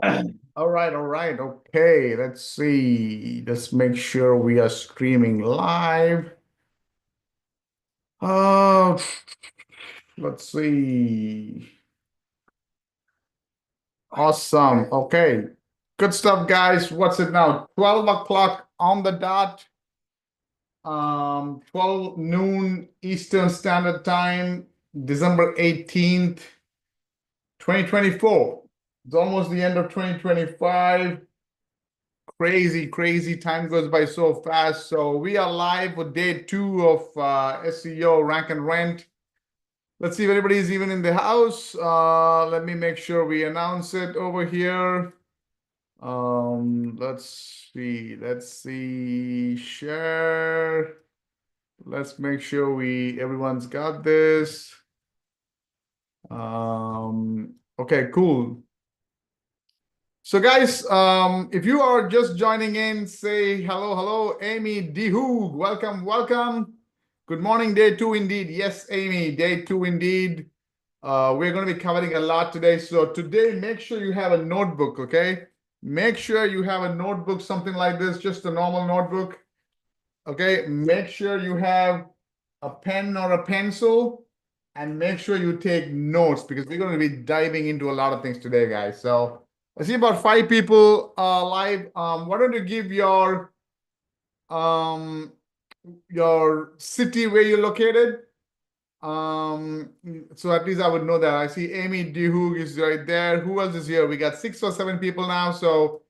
All right, all right. Okay, let's see. Let's make sure we are streaming live. Uh, let's see. Awesome. Okay. Good stuff, guys. What's it now? 12 o'clock on the dot. 12 noon Eastern Standard Time, December 18th, 2024. It's almost the end of 2025. Crazy, crazy. Time goes by so fast. So we are live for day 2 of SEO Rank and Rent. Let's see if anybody is even in the house. Let me make sure we announce it over here. Let's see. Let's see. Share. Let's make sure everyone's got this. Okay, cool. So guys, if you are just joining in, say hello, hello, Amy 𝐷𝐻𝐿. Welcome, welcome. Good morning, day 2 indeed. Yes, Amy, day 2 indeed. We're going to be covering a lot today. So today, make sure you have a notebook, okay? Make sure you have a notebook, something like this, just a normal notebook. Okay, make sure you have a pen or a pencil, and make sure you take notes because we're going to be diving into a lot of things today, guys. So I see about 5 people live. Why don't you give um your city where you're located? So at least I would know that. I see Amy 𝐷𝐻𝐿 is right there. Who else is here? We got 6 or 7 people now. So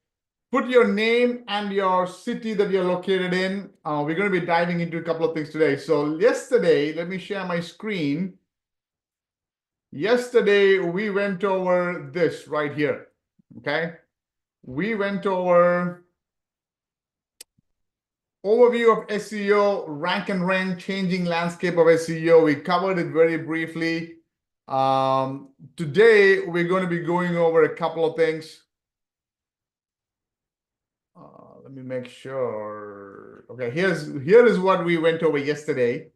put your name and your city that you're located in. We're going to be diving into a couple of things today. So yesterday, let me share my screen. Yesterday, we went over this right here, okay? We went over overview of SEO, rank and rent, changing landscape of SEO. We covered it very briefly. Today, we're going to be going over a couple of things. Let me make sure. Okay, here is what we went over yesterday.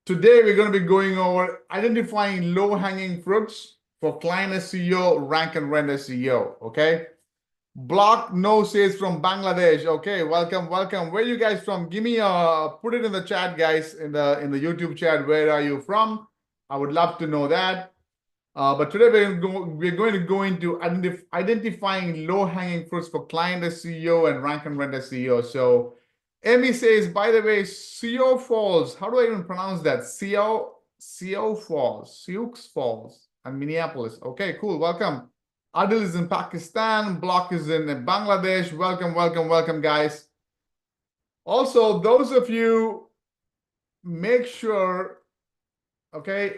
Today, we're going to be going over identifying low-hanging fruits for client SEO, rank and rent SEO, okay? Block no says from Bangladesh. Okay, welcome, welcome. Where are you guys from? Give me put it in the chat, guys, in the YouTube chat. Where are you from? I would love to know that. But today we're going to go into identifying low-hanging fruits for client SEO and rank and rent SEO. So Emmy says, by the way, SEO Falls. How do I even pronounce that? SEO Falls, Sioux Falls, and Minneapolis. Okay, cool. Welcome. Adil is in Pakistan. Block is in Bangladesh. Welcome, welcome, welcome, guys. Also, those of you, make sure, okay,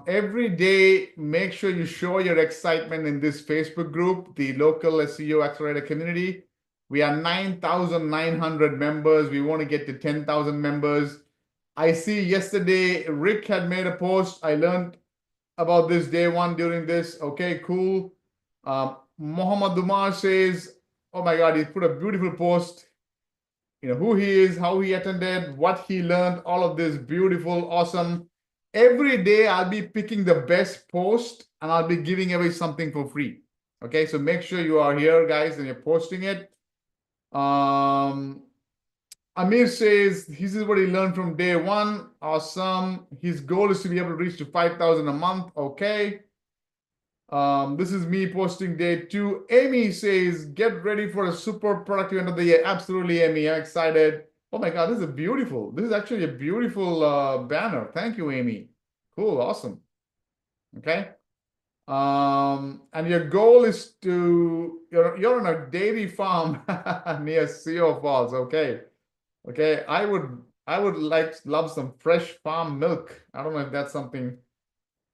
every day, make sure you show your excitement in this Facebook group, the Local SEO Accelerator Community. We are 9,900 members. We want to get to 10,000 members. I see yesterday Rick had made a post. I learned about this day 1 during this. Okay, cool. Mohammed Umar says, oh my God, he put a beautiful post. You know, who he is, how he attended, what he learned, all of this beautiful, awesome. Every day I'll be picking the best post and I'll be giving away something for free. Okay, so make sure you are here, guys, and you're posting it. Amir says this is what he learned from day 1. Awesome. His goal is to be able to reach to 5,000 a month. Okay. This is me posting day 2. Amy says, get ready for a super productive end of the year. Absolutely, Amy. I'm excited. Oh my God, this is beautiful. This is actually a beautiful banner. Thank you, Amy. Cool, awesome. Okay. And your goal is you're on a dairy farm near Sioux Falls. Okay. Okay. I would love some fresh farm milk. I don't know if that's something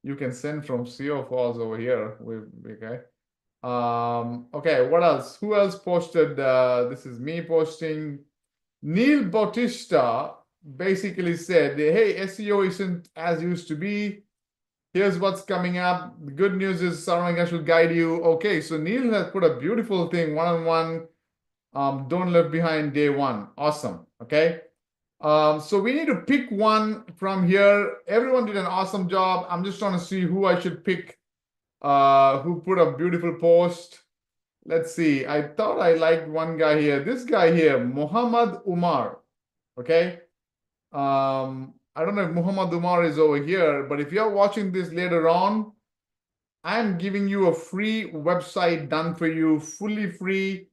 you can send from Sioux Falls over here. Okay. Okay, what else? Who else posted? This is me posting. Neil Bautista basically said, hey, SEO isn't as used to be. Here's what's coming up. The good news is Saravanan Ganesh will guide you. Okay, so Neil has put a beautiful thing, one-on-one. Don't leave behind day 1. Awesome. Okay. So we need to pick one from here. Everyone did an awesome job. I'm just trying to see who I should pick, who put a beautiful post. Let's see. I thought I liked one guy here. This guy here, Muhammad Umar. Okay. I don't know if Muhammad Umar is over here, but if you're watching this later on, I'm giving you a free website done for you, fully free.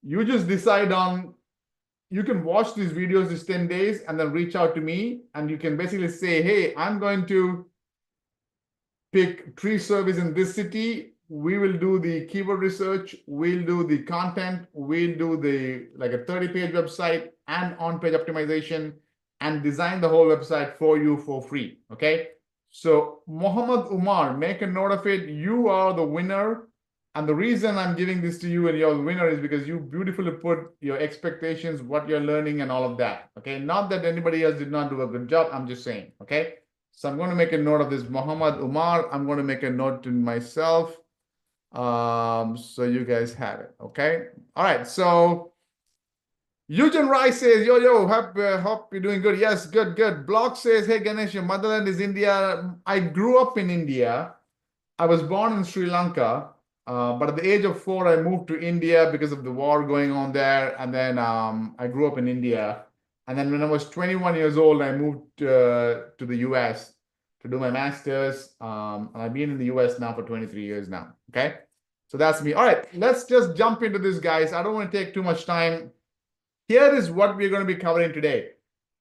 You just decide on, you can watch these videos these 10 days and then reach out to me, and you can basically say, hey, I'm going to pick tree service in this city. We will do the keyword research. We'll do the content. We'll do the like a 30-page website and on-page optimization and design the whole website for you for free. Okay. So Muhammad Umar, make a note of it. You are the winner. And the reason I'm giving this to you and you're the winner is because you beautifully put your expectations, what you're learning and all of that. Okay. Not that anybody else did not do a good job. I'm just saying. Okay. So I'm going to make a note of this, Muhammad Umar. I'm going to make a note to myself. So you guys have it. Okay. All right. So Eugene Rice says, yo, hope you're doing good. Yes, good. Block says, hey, Ganesh, your motherland is India. I grew up in India. I was born in Sri Lanka. But at the age of 4, I moved to India because of the war going on there. And then I grew up in India. And then when I was 21 years old, I moved to the US to do my master's. And I've been in the US now for 23 years now. Okay. So that's me. All right. Let's just jump into this, guys. I don't want to take too much time. Here is what we're going to be covering today.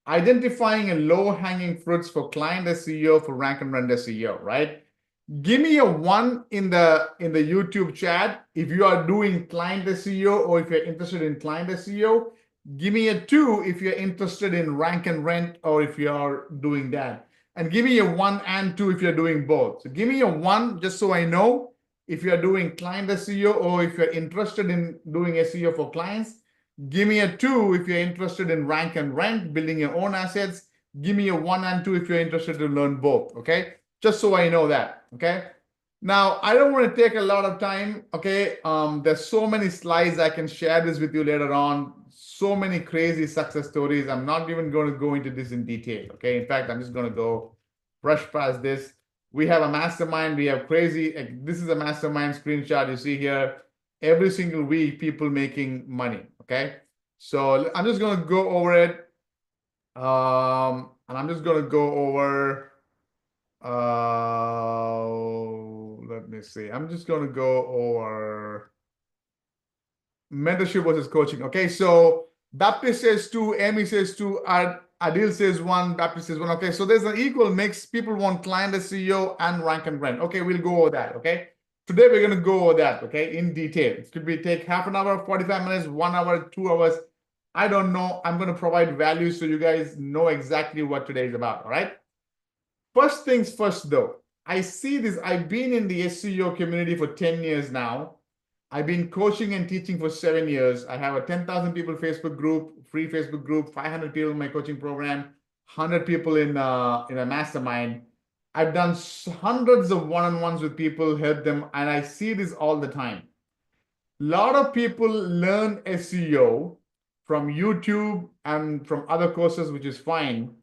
Identifying low-hanging fruits for client SEO, for rank and rent SEO, right? Give me a 1 in the YouTube chat if you are doing client SEO or if you're interested in client SEO. Give me a 2 if you're interested in rank and rent or if you are doing that. And give me a 1 and 2 if you're doing both. So give me a 1 just so I know if you're doing client SEO or if you're interested in doing SEO for clients. Give me a 2 if you're interested in rank and rent, building your own assets. Give me a 1 and 2 if you're interested to learn both, okay? Just so I know that, okay? Now, I don't want to take a lot of time, okay? There's so many slides. I can share this with you later on. So many crazy success stories. I'm not even going to go into this in detail, okay? In fact, I'm just going to go brush past this. We have a mastermind. We have crazy, this is a mastermind screenshot you see here. Every single week, people making money, okay? So I'm just going to go over it. And I'm just going to go over, let me see. I'm just going to go over mentorship versus coaching. Okay, so Baptist says 2, Amy says 2, Adil says 1, Baptist says 1. Okay, so there's an equal mix. People want client SEO and rank and rent. Okay, we'll go over that. Okay, today we're going to go over that. Okay, in detail. It could be take half an hour, 45 minutes, 1 hour, 2 hours. I don't know. I'm going to provide value so you guys know exactly what today is about. All right. First things first, though. I see this. I've been in the SEO community for 10 years now. I've been coaching and teaching for 7 years. I have a 10,000 people Facebook group, free Facebook group, 500 people in my coaching program, 100 people in a mastermind. I've done hundreds of one-on-ones with people, help them, and I see this all the time. A lot of people learn SEO from YouTube and from other courses, which is fine.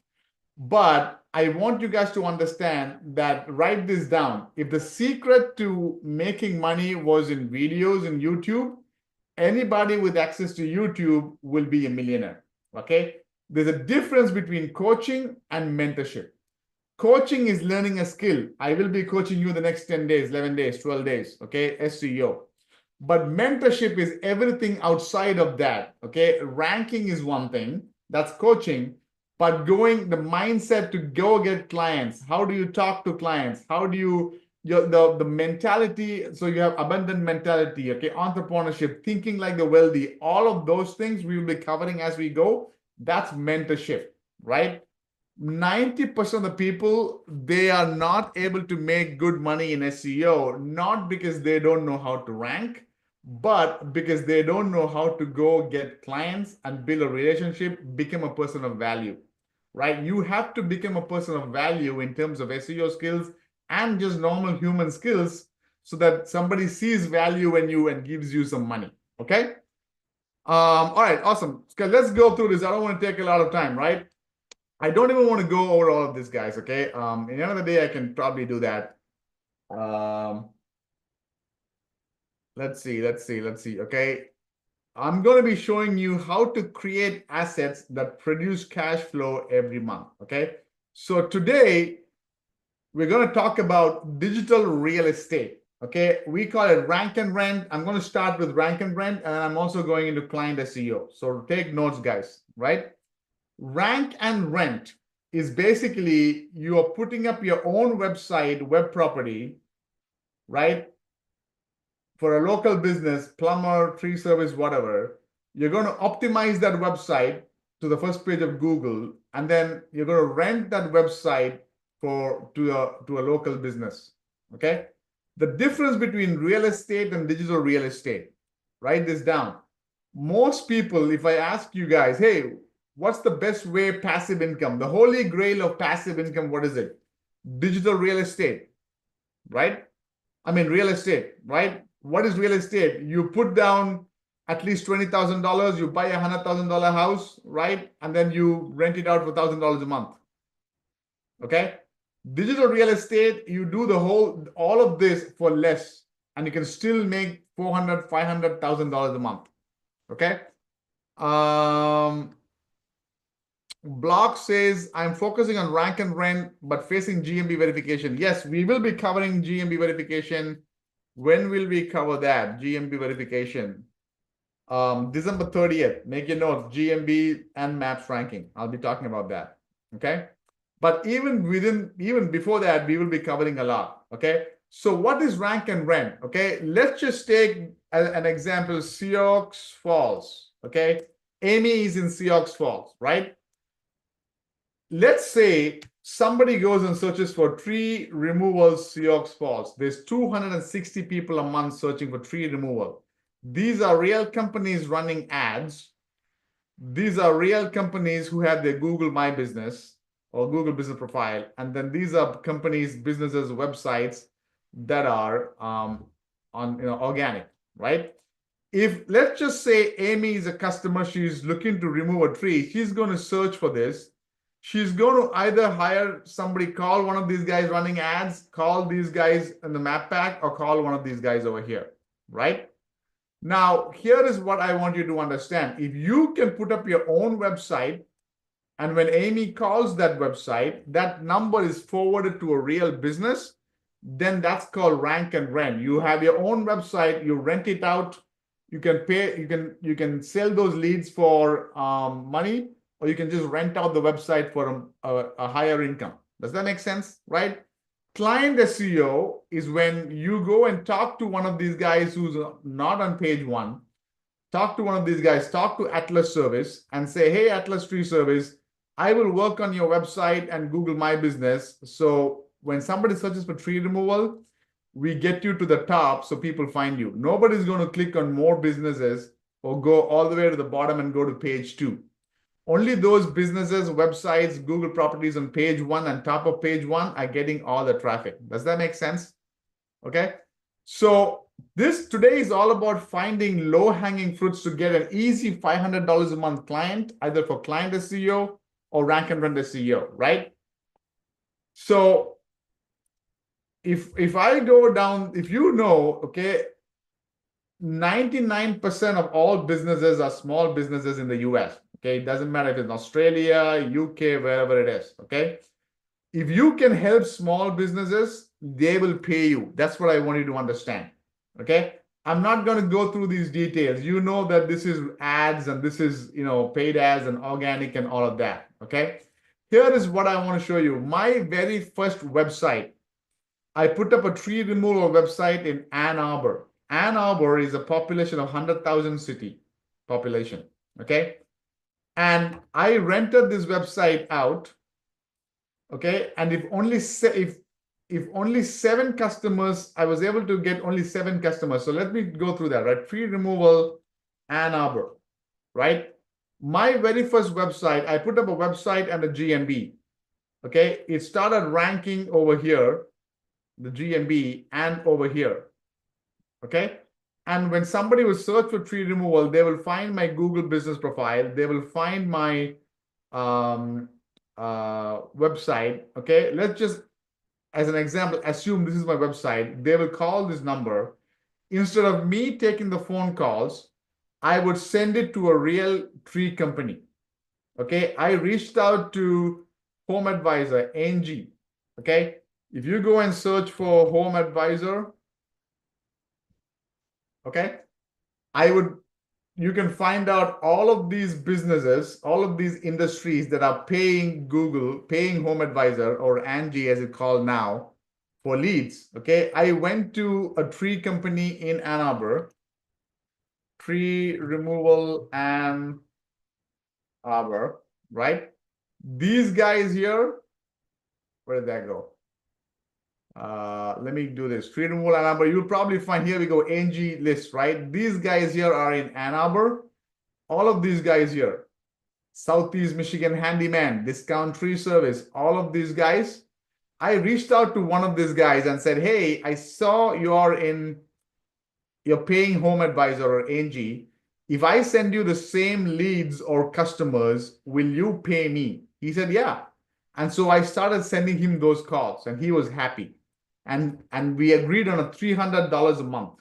But I want you guys to understand that, write this down. If the secret to making money was in videos in YouTube, anybody with access to YouTube will be a millionaire, okay? There's a difference between coaching and mentorship. Coaching is learning a skill. I will be coaching you the next 10 days, 11 days, 12 days, okay? SEO. But mentorship is everything outside of that, okay? Ranking is one thing, that's coaching. But going the mindset to go get clients, how do you talk to clients? How do you, the mentality, so you have abundant mentality, okay? Entrepreneurship, thinking like the wealthy, all of those things we will be covering as we go. That's mentorship, right? 90% of the people, they are not able to make good money in SEO, not because they don't know how to rank, but because they don't know how to go get clients and build a relationship, become a person of value, right? You have to become a person of value in terms of SEO skills and just normal human skills so that somebody sees value in you and gives you some money, okay? All right, awesome. Okay, let's go through this. I don't want to take a lot of time, right? I don't even want to go over all of this, guys, okay? In another day, I can probably do that. let's see. Okay. I'm going to be showing you how to create assets that produce cash flow every month. Okay. So today we're going to talk about digital real estate. Okay. We call it rank and rent. I'm going to start with rank and rent, and I'm also going into client SEO. So take notes, guys, right? Rank and rent is basically you are putting up your own website, web property, right? For a local business, plumber, tree service, whatever, you're going to optimize that website to the first page of Google, and then you're going to rent that website to a local business. Okay. The difference between real estate and digital real estate, write this down. Most people, if I ask you guys, hey, what's the best way passive income? The holy grail of passive income, what is it? Digital real estate, right? I mean, real estate, right? What is real estate? You put down at least $20,000, you buy a $100,000 house, right? And then you rent it out for $1,000 a month. Okay. Digital real estate, you do all of this for less, and you can still make $400,000, $500,000 a month. Okay. Block says, I'm focusing on rank and rent, but facing GMB verification. Yes, we will be covering GMB verification. When will we cover that? GMB verification. December 30th. Make your notes, GMB and maps ranking. I'll be talking about that. Okay. But even before that, we will be covering a lot. Okay. So what is rank and rent? Okay. Let's just take an example, Sioux Falls. Okay. Amy is in Sioux Falls, right? Let's say somebody goes and searches for tree removal Sioux Falls. There's 260 people a month searching for tree removal. These are real companies running ads. These are real companies who have their Google My Business or Google Business Profile. And then these are companies, businesses, websites that are organic, right? If let's just say Amy is a customer, she's looking to remove a tree, she's going to search for this. She's going to either hire somebody, call one of these guys running ads, call these guys in the map pack, or call one of these guys over here, right? Now, here is what I want you to understand. If you can put up your own website, and when Amy calls that website, that number is forwarded to a real business, then that's called rank and rent. You have your own website, you rent it out, you can pay, you can sell those leads for money, or you can just rent out the website for a higher income. Does that make sense, right? Client SEO is when you go and talk to one of these guys who's not on page one, talk to one of these guys, talk to Atlas Service and say, hey, Atlas Tree Service, I will work on your website and Google My Business. So when somebody searches for tree removal, we get you to the top so people find you. Nobody's going to click on more businesses or go all the way to the bottom and go to page 2. Only those businesses, websites, Google properties on page 1 and top of page 1 are getting all the traffic. Does that make sense? Okay. So this today is all about finding low-hanging fruits to get an easy $500 a month client, either for client SEO or rank and rent SEO, right? So if I go down, if you know, okay, 99% of all businesses are small businesses in the US. Okay, it doesn't matter if it's Australia, UK, wherever it is. Okay, if you can help small businesses, they will pay you. That's what I want you to understand. Okay, I'm not going to go through these details. You know that this is ads and this is, paid ads and organic and all of that. Okay, here is what I want to show you. My very first website, I put up a tree removal website in Ann Arbor. Ann Arbor is a population of 100,000 city population. Okay. And I rented this website out, okay, and if only 7 customers, I was able to get only 7 customers. So let me go through that, right? Tree removal, Ann Arbor, right? My very first website, I put up a website and a GMB, okay? It started ranking over here, the GMB, and over here, okay? And when somebody will search for tree removal, they will find my Google business profile. They will find my website. Okay, let's just, as an example, assume this is my website. They will call this number. instead of me taking the phone calls, I would send it to a real tree company. Okay, I reached out to Home Advisor, 𝐼𝐍. Okay, if you go and search for Home Advisor, okay, you can find out all of these businesses, all of these industries that are paying Google, paying Home Advisor or 𝐼𝐍 as it's called now, for leads. Okay, I went to a tree company in Ann Arbor, tree removal Ann Arbor, right? These guys here, where did that go? Let me do this. Tree removal Ann Arbor. You'll probably find, here we go, 𝐼𝐍 list, right? These guys here are in Ann Arbor. All of these guys here, Southeast Michigan Handyman, Discount Tree Service, all of these guys. I reached out to one of these guys and said, hey, I saw you're paying Home Advisor or 𝐼𝐍. If I send you the same leads or customers, will you pay me? He said, yeah. And so I started sending him those calls and he was happy. And we agreed on a $300 a month.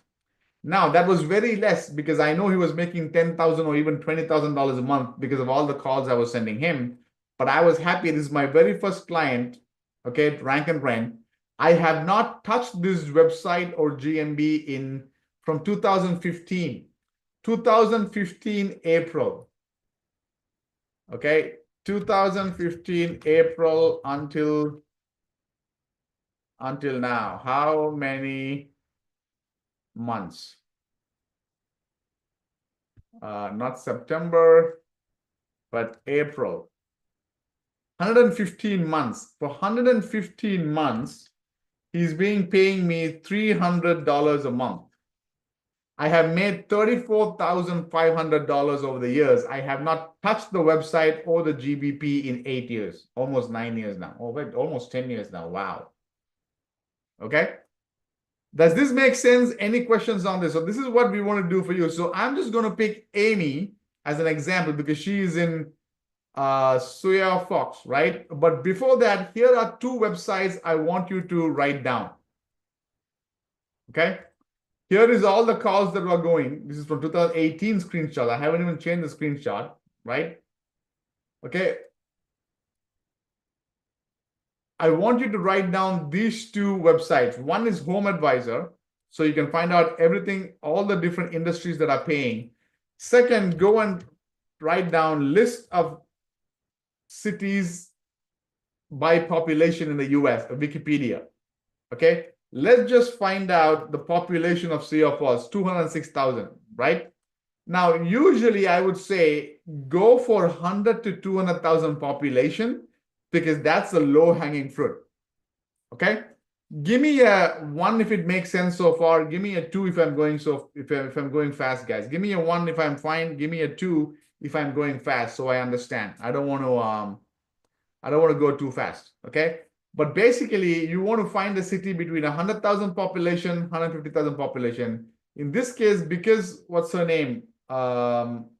Now, that was very less because I know he was making $10,000 or even $20,000 a month because of all the calls I was sending him. But I was happy. This is my very first client, okay, Rank and Rent. I have not touched this website or GMB from 2015. 2015 April. Okay, 2015 April until now. How many months? Not September, but April. 115 months. For 115 months, he's paying me $300 a month. I have made $34,500 over the years. I have not touched the website or the GBP in 8 years, almost 9 years now. Oh, wait, almost 10 years now. Wow. Okay. Does this make sense? Any questions on this? So this is what we want to do for you. So I'm just going to pick Amy as an example because she is in Sioux Falls, right? But before that, here are two websites I want you to write down. Okay. Here is all the calls that were going. This is from 2018 screenshot. I haven't even changed the screenshot, right? Okay. I want you to write down these two websites. One is Home Advisor, so you can find out everything, all the different industries that are paying. Second, go and write down list of cities by population in the US, Wikipedia. Okay. Let's just find out the population of Sioux Falls, 206,000, right? Now, usually I would say go for 100 to 200,000 population because that's the low-hanging fruit, okay? Give me a 1 if it makes sense so far. Give me a 2 if I'm going if I'm going fast, guys. Give me a 1 if I'm fine. Give me a 2 if I'm going fast, so I understand. I don't want to go too fast, okay? But basically, you want to find a city between 100,000 population, 150,000 population. In this case, because what's her name?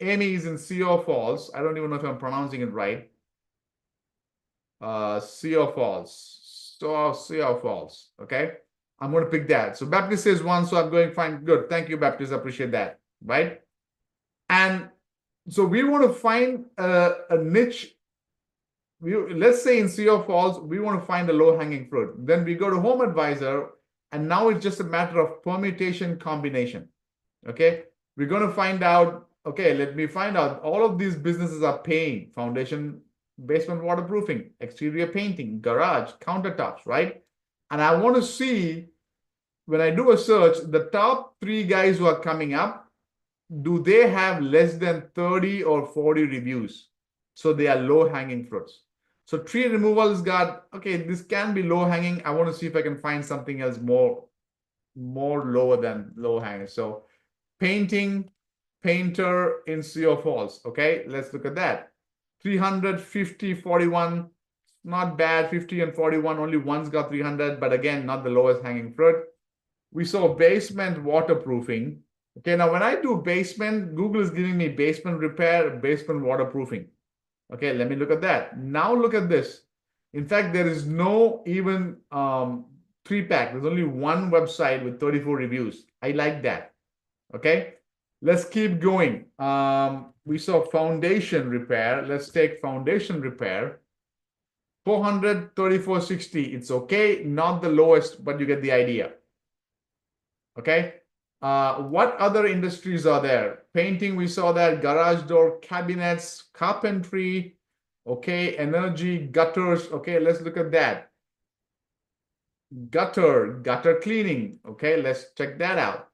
Amy is in Sioux Falls. I don't even know if I'm pronouncing it right. Sioux Falls. Sioux Falls. Okay. I'm going to pick that. So Baptist says 1, so I'm going fine. Good. Thank you, Baptist. I appreciate that. Right. And so we want to find a niche. Let's say in Sioux Falls, we want to find a low-hanging fruit. Then we go to Home Advisor, and now it's just a matter of permutation combination. Okay, we're going to find out, okay, let me find out all of these businesses are paying foundation, basement waterproofing, exterior painting, garage, countertops, right? And I want to see, when I do a search, the top 3 guys who are coming up, do they have less than 30 or 40 reviews? So they are low-hanging fruits. So tree removal has got, okay, this can be low-hanging. I want to see if I can find something else more lower than low-hanging. So painting, painter in Sioux Falls. Okay, let's look at that. 350, 41, not bad. 50 and 41, only one's got 300, but again, not the lowest hanging fruit. We saw basement waterproofing. Okay, now when I do basement, Google is giving me basement repair, basement waterproofing. Okay, let me look at that. Now look at this. In fact, there is no even 3 3-pack. There's only one website with 34 reviews. I like that. Okay, let's keep going. We saw foundation repair. Let's take foundation repair. 400, 3460. It's okay, not the lowest, but you get the idea. Okay. What other industries are there? Painting, we saw that. Garage door, cabinets, carpentry. Okay, energy, gutters. Okay, let's look at that. Gutter cleaning. Okay, let's check that out.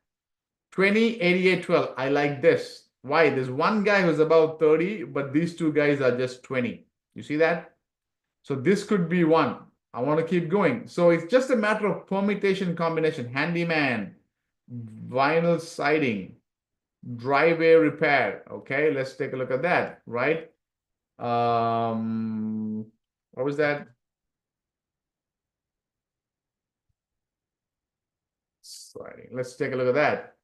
20, 88, 12. I like this. Why? There's one guy who's about 30, but these two guys are just 20. You see that? So this could be one. I want to keep going. So it's just a matter of permutation combination. Handyman, vinyl siding, driveway repair. Okay, let's take a look at that, right? What was that? Siding. Let's take a look at that.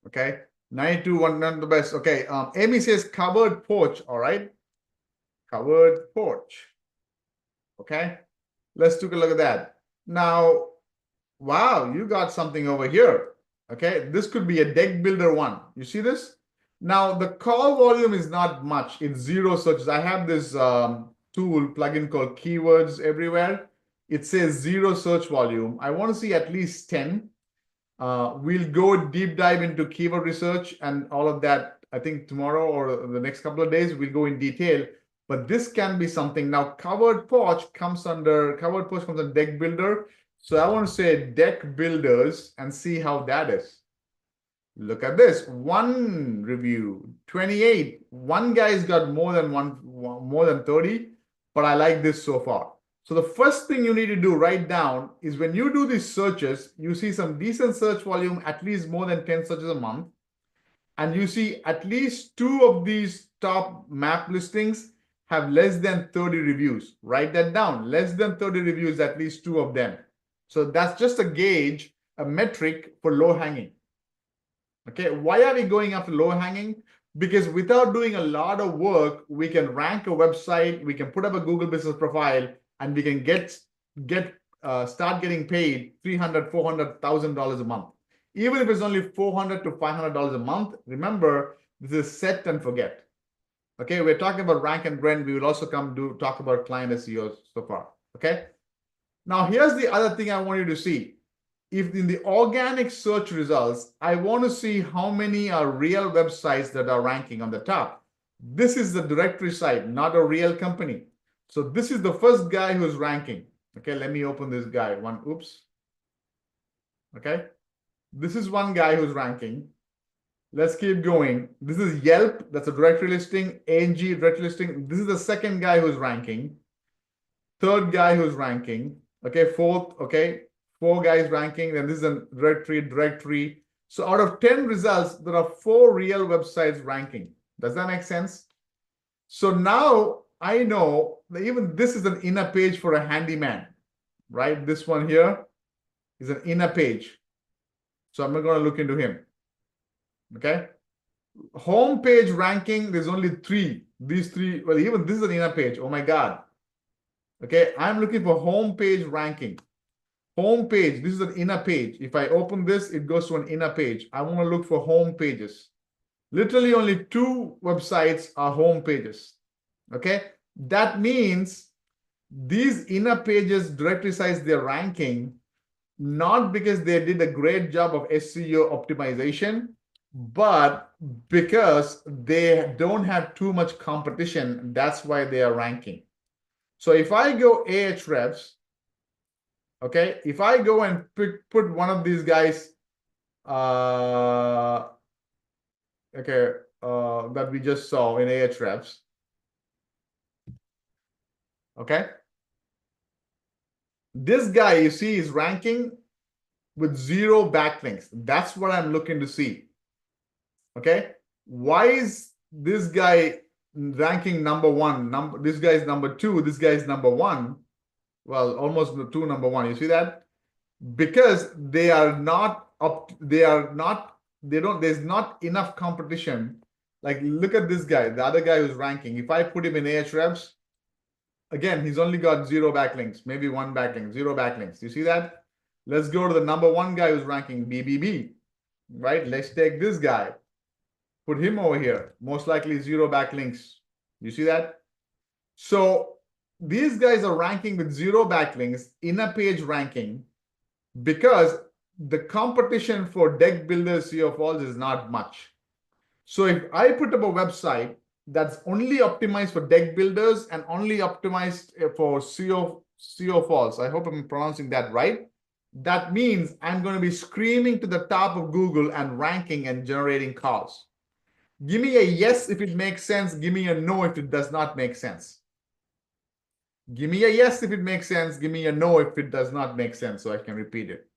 Okay, 92, one of the best. Okay, Amy says covered porch. All right, covered porch. Okay, let's take a look at that. Now, wow, you got something over here. Okay, this could be a deck builder one. You see this? Now, the call volume is not much. It's 0 searches. I have this tool plugin called Keywords Everywhere. It says 0 search volume. I want to see at least 10. We'll go deep dive into keyword research and all of that. I think tomorrow or the next couple of days, we'll go in detail. But this can be something. Now, covered porch comes under deck builder. So I want to say deck builders and see how that is. Look at this. One review, 28. One guy's got more than 30, but I like this so far. So the first thing you need to do, write down, is when you do these searches, you see some decent search volume, at least more than 10 searches a month. And you see at least 2 of these top map listings have less than 30 reviews. Write that down. Less than 30 reviews, at least 2 of them. So that's just a gauge, a metric for low hanging. Okay, why are we going after low hanging? Because without doing a lot of work, we can rank a website, we can put up a Google business profile, and we can start getting paid $300,000, $400,000 a month. Even if it's only $400 to $500 a month, remember, this is set and forget. Okay, we're talking about rank and rent. We will also talk about client SEO so far. Okay. Now, here's the other thing I want you to see. If in the organic search results, I want to see how many are real websites that are ranking on the top. This is the directory site, not a real company. So this is the first guy who's ranking. Okay, let me open this guy. Oops. Okay, this is one guy who's ranking. Let's keep going. This is Yelp. That's a directory listing. ANG directory listing. This is the second guy who's ranking. Third guy who's ranking. Okay, fourth. Okay, 4 guys ranking. Then this is a directory. So out of 10 results, there are 4 real websites ranking. Does that make sense? So now I know that even this is an inner page for a handyman, right? This one here is an inner page. So I'm not going to look into him. Okay. Home page ranking, there's only 3. These 3, well, even this is an inner page. Oh my God. Okay. I'm looking for home page ranking. Home page, this is an inner page. If I open this, it goes to an inner page. I want to look for home pages. Literally only 2 websites are home pages. Okay. That means these inner pages directory sites they're ranking, not because they did a great job of SEO optimization, but because they don't have too much competition. That's why they are ranking. So if I go Ahrefs, okay, if I go and put one of these guys, that we just saw in Ahrefs, okay, this guy you see is ranking with 0 backlinks. That's what I'm looking to see. Okay, why is this guy ranking number 1? This guy is number 2. This guy is number 1. Well, almost 2 number 1. You see that? Because they are not up. There's not enough competition. Like, look at this guy, the other guy who's ranking. If I put him in Ahrefs, Again, he's only got 0 backlinks, maybe 1 backlink, 0 backlinks. You see that? Let's go to the number 1 guy who's ranking BBB, right? Let's take this guy, put him over here. Most likely 0 backlinks. You see that? So these guys are ranking with 0 backlinks in a page ranking because the competition for deck builders SEO falls is not much. So if I put up a website that's only optimized for deck builders and only optimized for SEO falls, I hope I'm pronouncing that right. That means I'm going to be screaming to the top of Google and ranking and generating calls. Give me a yes if it makes sense. Give me a no if it does not make sense. Give me a yes if it makes sense. Give me a no if it does not make sense, so I can repeat it.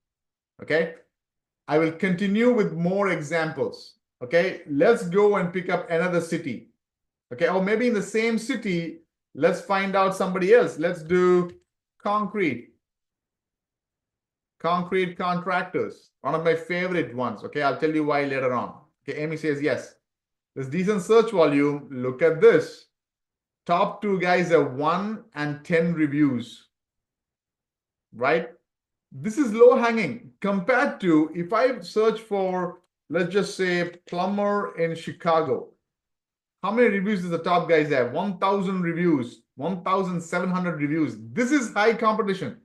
Okay? I will continue with more examples. Okay? Let's go and pick up another city. Okay? Or maybe in the same city, let's find out somebody else. Let's do concrete. Concrete contractors. One of my favorite ones. Okay? I'll tell you why later on. Okay? Amy says yes. There's decent search volume. Look at this. Top 2 guys have 1 and 10 reviews, right? This is low hanging compared to if I search for, let's just say, plumber in Chicago. How many reviews does the top guys have? 1,000 reviews, 1,700 reviews. This is high competition,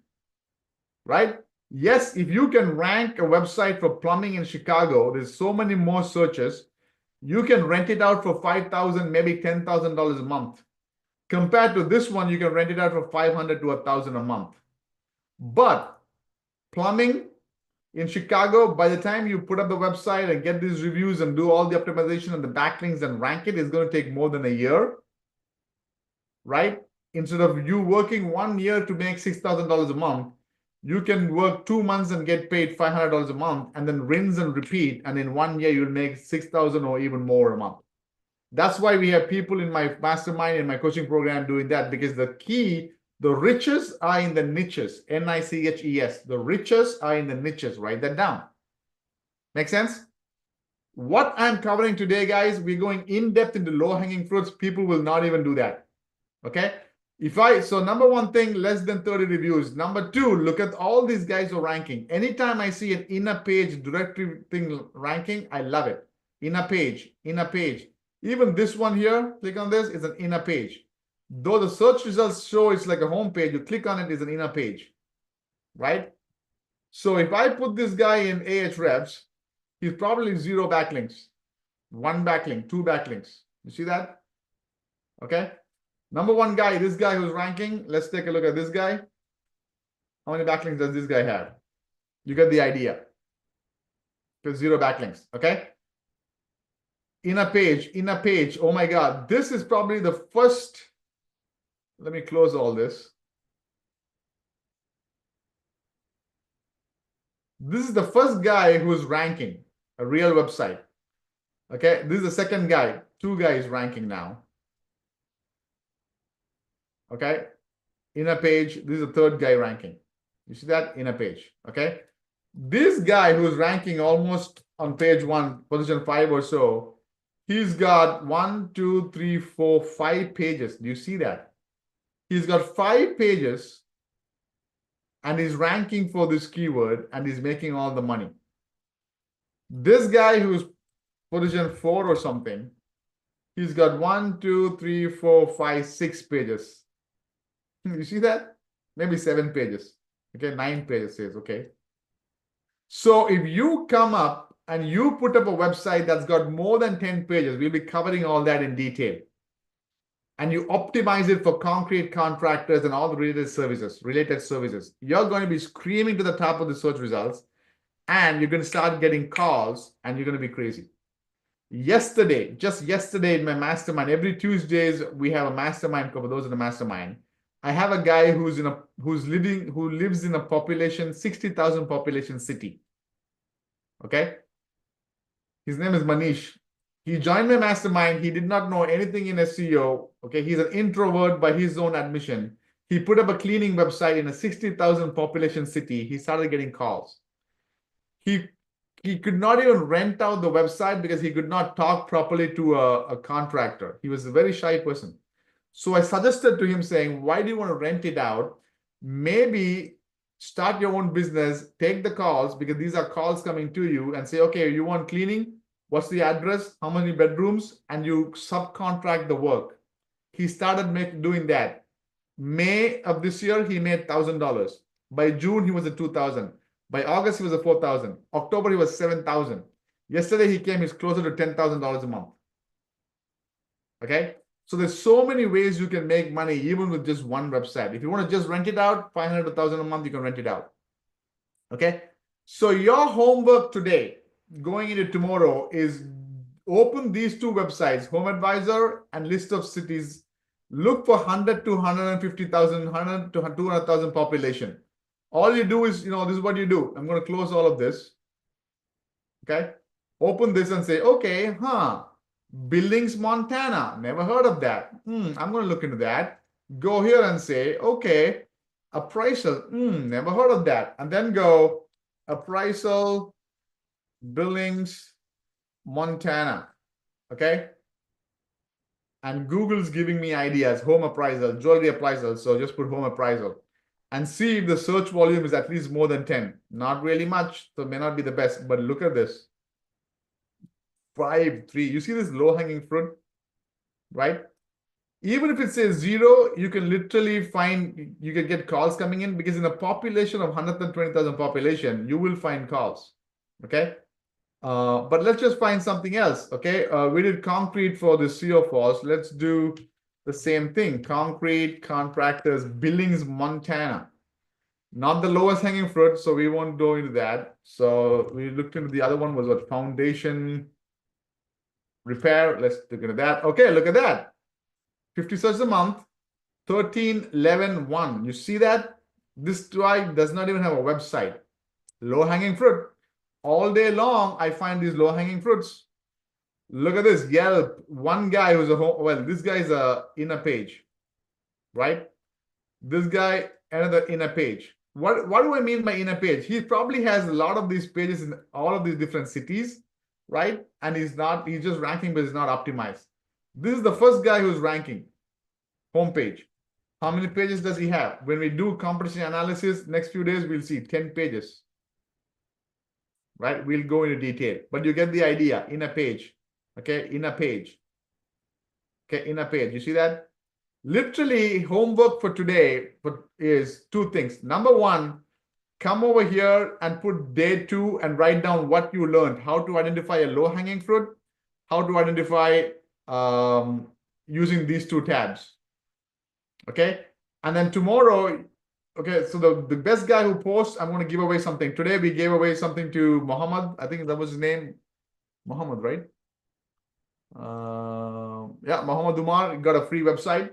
right? Yes, if you can rank a website for plumbing in Chicago, there's so many more searches. You can rent it out for $5,000, maybe $10,000 a month. Compared to this one, you can rent it out for $500 to $1,000 a month. But plumbing in Chicago, by the time you put up the website and get these reviews and do all the optimization and the backlinks and rank it, it's going to take more than a year, right? Instead of you working 1 year to make $6,000 a month, you can work 2 months and get paid $500 a month and then rinse and repeat. And in 1 year, you'll make $6,000 or even more a month. That's why we have people in my mastermind, in my coaching program doing that, because the key, the riches are in the niches, N-I-C-H-E-S. The riches are in the niches. Write that down. Make sense? What I'm covering today, guys, we're going in depth into low-hanging fruits. People will not even do that. Okay? So number 1 thing, less than 30 reviews. Number 2, look at all these guys who are ranking. Anytime I see an inner page directory thing ranking, I love it. Inner page, inner page. Even this one here, click on this, it's an inner page. Though the search results show it's like a home page, you click on it, it's an inner page, right? So if I put this guy in Ahrefs, he's probably 0 backlinks, 1 backlink, 2 backlinks. You see that? Okay. Number 1 guy, this guy who's ranking, let's take a look at this guy. How many backlinks does this guy have? You get the idea. Because 0 backlinks, okay? Inner page, oh my God. This is probably the first, let me close all this. This is the first guy who's ranking, a real website. Okay, this is the second guy, 2 guys ranking now. Okay, inner page, this is the 3rd guy ranking. You see that? Inner page, okay? This guy who's ranking almost on page 1, position 5 or so, he's got 1, 2, 3, 4, 5 pages. Do you see that? He's got 5 pages and he's ranking for this keyword and he's making all the money. This guy who's position 4 or something, he's got 1, 2, 3, 4, 5, 6 pages. You see that? Maybe 7 pages. Okay, 9 pages says, okay. So if you come up and you put up a website that's got more than 10 pages, we'll be covering all that in detail. And you optimize it for concrete contractors and all the related services, you're going to be screaming to the top of the search results and you're going to start getting calls and you're going to be crazy. Just yesterday in my mastermind, every Tuesdays we have a mastermind for those in the mastermind. I have a guy who lives in a population, 60,000 population city. Okay. His name is Manish. He joined my mastermind. He did not know anything in SEO. Okay. He's an introvert by his own admission. He put up a cleaning website in a 60,000 population city. He started getting calls. He could not even rent out the website because he could not talk properly to a contractor. He was a very shy person. So I suggested to him saying, why do you want to rent it out? Maybe start your own business, take the calls, because these are calls coming to you, and say, okay, you want cleaning? What's the address? How many bedrooms? And you subcontract the work. He started doing that. May of this year, he made $1,000. By June, he was at 2,000. By August, he was at 4,000. October, he was 7,000. Yesterday, he came, he's closer to $10,000 a month. Okay? So there's so many ways you can make money even with just one website. If you want to just rent it out, 500 to 1,000 a month, you can rent it out. Okay? So your homework today, going into tomorrow, is open these two websites, Home Advisor and List of Cities. Look for 100 to 150,000, 100 to 200,000 population. All you do is, this is what you do. I'm going to close all of this. Okay? Open this and say, okay, Billings, Montana. Never heard of that. I'm going to look into that. Go here and say, okay, appraisal. Never heard of that. And then go appraisal, Billings, Montana. Okay? And Google's giving me ideas. Home appraisal, jewelry appraisal. So just put home appraisal. And see if the search volume is at least more than 10. Not really much. So it may not be the best. But look at this. 5, 3. You see this low-hanging fruit, right? Even if it says 0, you can literally find, you can get calls coming in, because in a population of 120,000 population, you will find calls, okay? But let's just find something else, okay? We did concrete for the SEO force. Let's do the same thing. Concrete contractors, Billings, Montana. Not the lowest hanging fruit, so we won't go into that. So we looked into the other one, was what? Foundation repair. Let's look at that. Okay, look at that. 50 searches a month, 13, 11, 1. You see that? This guy does not even have a website. Low-hanging fruit. All day long, I find these low-hanging fruits. Look at this. Yelp. One guy who's this guy is a inner page, right? This guy, another inner page. What do I mean by inner page? He probably has a lot of these pages in all of these different cities, right? And he's just ranking, but it's not optimized. This is the first guy who's ranking. Homepage. How many pages does he have? When we do competition analysis, next few days, we'll see 10 pages. Right? We'll go into detail. But you get the idea. Inner page. Okay? Inner page. Okay? Inner page. You see that? Literally, homework for today is 2 things. Number 1, come over here and put day 2 and write down what you learned. How to identify a low-hanging fruit. How to identify using these 2 tabs. Okay? And then tomorrow, okay, so the best guy who posts, I'm going to give away something. Today, we gave away something to Muhammad. I think that was his name. Muhammad, right? Yeah, Muhammad Umar got a free website.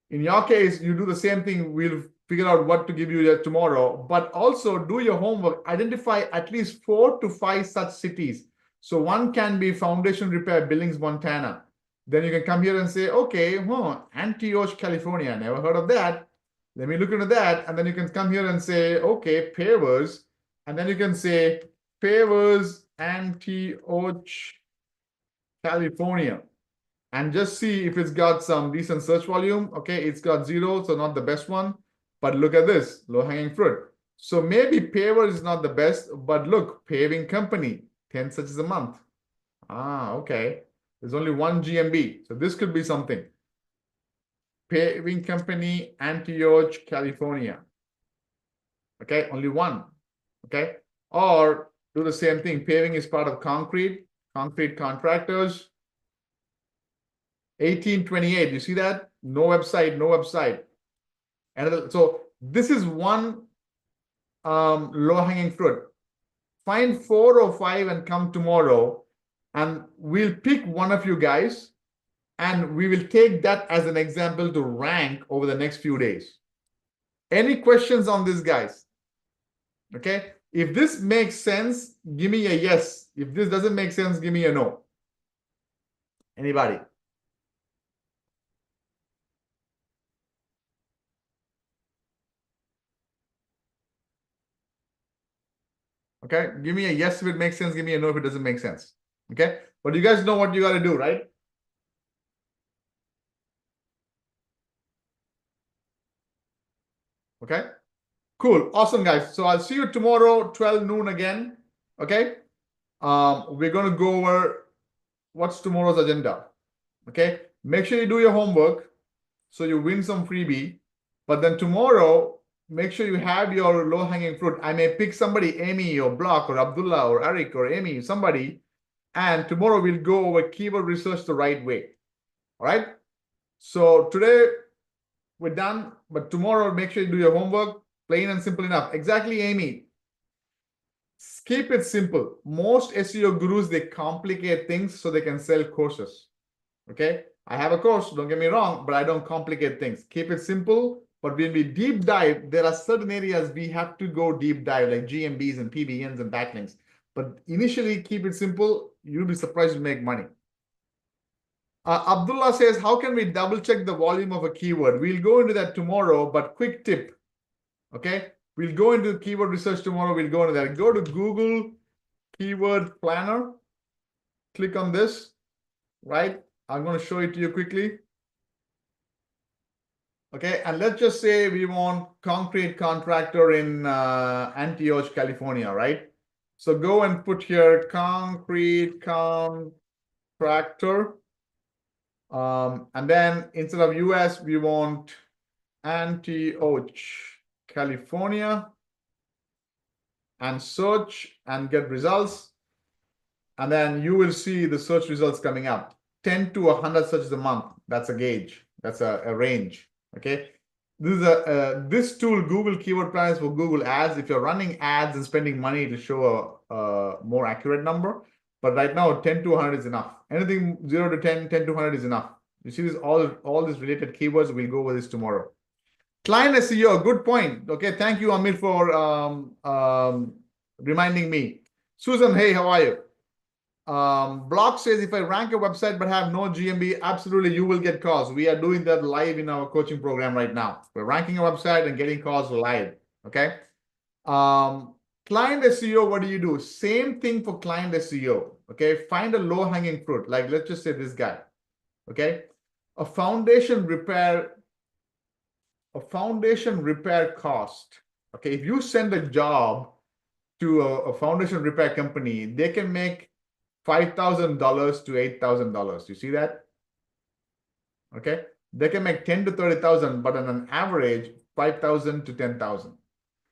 In your case, you do the same thing. We'll figure out what to give you tomorrow. But also do your homework. Identify at least 4 to 5 such cities. So one can be foundation repair, Billings, Montana. Then you can come here and say, okay, Antioch, California. Never heard of that. Let me look into that. And then you can come here and say, okay, pavers. And then you can say pavers, Antioch, California. And just see if it's got some decent search volume. Okay, it's got 0, so not the best one. But look at this, low-hanging fruit. So maybe paver is not the best, but look, paving company, 10 searches a month. Okay. There's only 1 GMB. So this could be something. Paving company, Antioch, California. Okay, only 1. Okay. Or do the same thing. Paving is part of concrete contractors. 1828, you see that? No website, no website. So this is one low-hanging fruit. Find 4 or 5 and come tomorrow, and we'll pick one of you guys, and we will take that as an example to rank over the next few days. Any questions on this, guys? Okay? If this makes sense, give me a yes. If this doesn't make sense, give me a no. Anybody? Okay, give me a yes if it makes sense, give me a no if it doesn't make sense. Okay, but you guys know what you got to do, right? Okay, cool, awesome, guys. So I'll see you tomorrow, 12 noon again. Okay, we're going to go over what's tomorrow's agenda. Okay, make sure you do your homework so you win some freebie. But then tomorrow, make sure you have your low-hanging fruit. I may pick somebody, Amy or Block or Abdullah or Eric or Amy, somebody, and tomorrow we'll go over keyword research the right way. All right. So today we're done, but tomorrow make sure you do your homework. Plain and simple enough. Exactly, Amy. Keep it simple. Most SEO gurus, they complicate things so they can sell courses. Okay. I have a course, don't get me wrong, but I don't complicate things. Keep it simple. But when we deep dive, there are certain areas we have to go deep dive, like GMBs and PBNs and backlinks. But initially, keep it simple. You'll be surprised to make money. Abdullah says, how can we double check the volume of a keyword? We'll go into that tomorrow, but quick tip. Okay. We'll go into keyword research tomorrow. We'll go into that. Go to Google Keyword Planner. Click on this, right? I'm going to show it to you quickly. Okay, and let's just say we want concrete contractor in Antioch, California, right? So go and put here concrete contractor. And then instead of US, we want Antioch, California, and search and get results. And then you will see the search results coming up. 10 to 100 searches a month. That's a gauge. That's a range. Okay. This is this tool, Google Keyword Planner, is for Google Ads. If you're running ads and spending money to show a more accurate number, but right now 10 to 100 is enough. Anything 0 to 10, 10 to 100 is enough. You see this all these related keywords. We'll go over this tomorrow. Client SEO, good point. Okay, thank you, Amir, for reminding me. Susan, hey, how are you? Block says, if I rank a website but have no GMB, absolutely you will get calls. We are doing that live in our coaching program right now. We're ranking a website and getting calls live. Okay. Client SEO, what do? Same thing for client SEO. Okay. Find a low hanging fruit. Like, let's just say this guy. Okay. A foundation repair cost. Okay. If you send a job to a foundation repair company, they can make $5,000 to $8,000. You see that? Okay. They can make 10 to 30,000, but on an average, 5,000 to 10,000.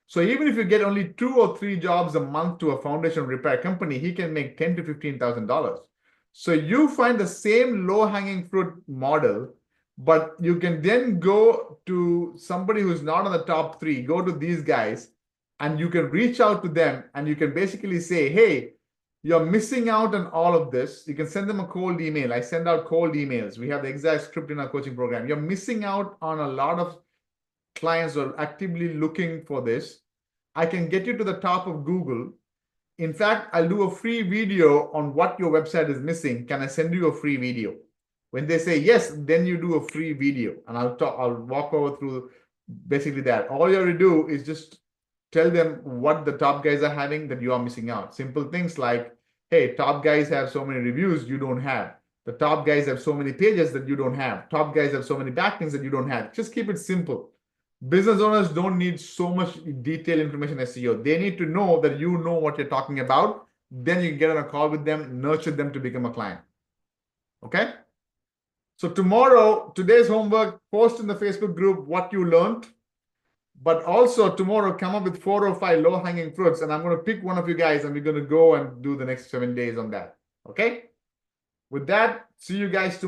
So even if you get only 2 or 3 jobs a month to a foundation repair company, he can make $10,000 to $15,000. So you find the same low-hanging fruit model, but you can then go to somebody who's not on the top 3, go to these guys, and you can reach out to them, and you can basically say, hey, you're missing out on all of this. You can send them a cold email. I send out cold emails. We have the exact script in our coaching program. You're missing out on a lot of clients who are actively looking for this. I can get you to the top of Google. In fact, I'll do a free video on what your website is missing. Can I send you a free video? When they say yes, then you do a free video, and I'll walk over through basically that. All you have to do is just tell them what the top guys are having that you are missing out. Simple things like, hey, top guys have so many reviews you don't have. The top guys have so many pages that you don't have. Top guys have so many backlinks that you don't have. Just keep it simple. Business owners don't need so much detailed information SEO. They need to know that you know what you're talking about. Then you can get on a call with them, nurture them to become a client. Okay? So tomorrow, today's homework, post in the Facebook group what you learned. But also tomorrow, come up with 4 or 5 low-hanging fruits, and I'm going to pick one of you guys, and we're going to go and do the next 7 days on that. Okay? With that, see you guys tomorrow.